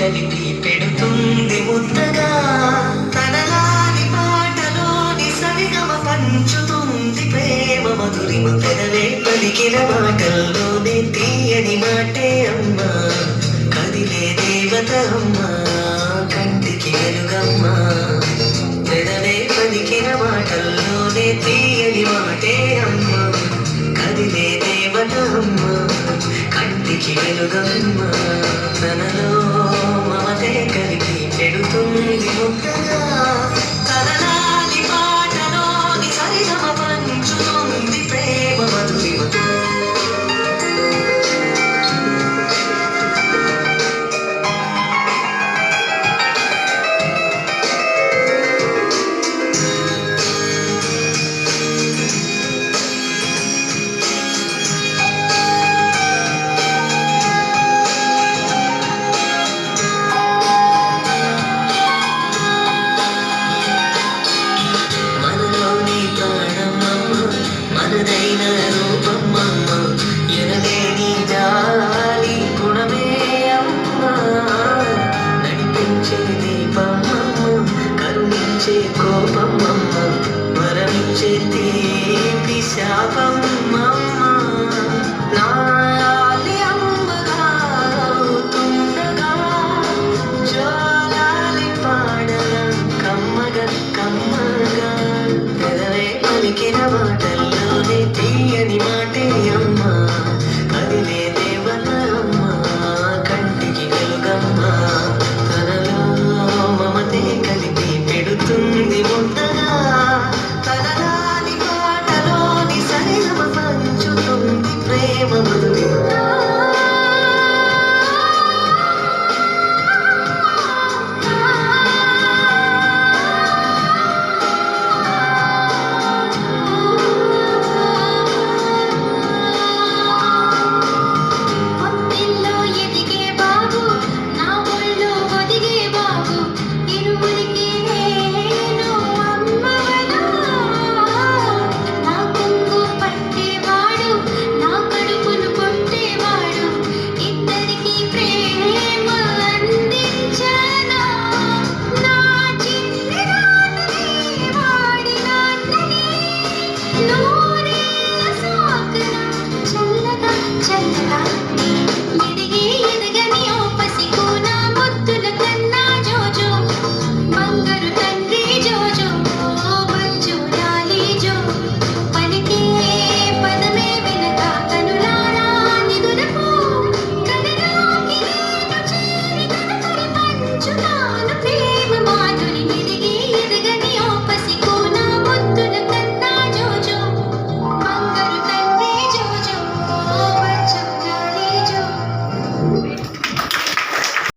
కలిపి పెడుతుంది ముద్దగా తనలాలి పాటలోని సరిగమ పంచుతుంది ప్రేమ మధురిమ పెదవే పలికిన మాటల్లోనే తీయని మాటే అమ్మా కదిలే దేవత అమ్మా కంటికి వెలుగమ్మా పెదవే పలికిన మాటల్లోనే తీయని మాటే అమ్మా కదిలే దేవత అమ్మా కంటికి వెలుగమ్మా తనలో మమతే కలిపి పెడుతుంది ముద్దగా తనలాలి పాటలోని సరిగమ పంచుతుంది ప్రేమ మధురిమ మనదైన రూపమ్మమ్మ ఎనలేని జాలి గుణమే అమ్మ నడిపించే దీపమ్మమ్మ కరుణించే కోపమ్మమ్మ వరమించే తీపి శాపమ్మమ్మ నాలి అమ్మగా అవుతుండగా జోలాలి పాడల కమ్మగా కమ్మగా పెదవే పలికిన మాటల్లోనే తీయని మాటే అమ్మా కదిలే దేవత అమ్మా కంటికి వెలుగమ్మా తనలో మమతే కలిపి పెడుతుంది ముద్దగా తనలాని పాటలోని సరిగమ పంచుతుంది ప్రేమ మధురిమ చల్లగా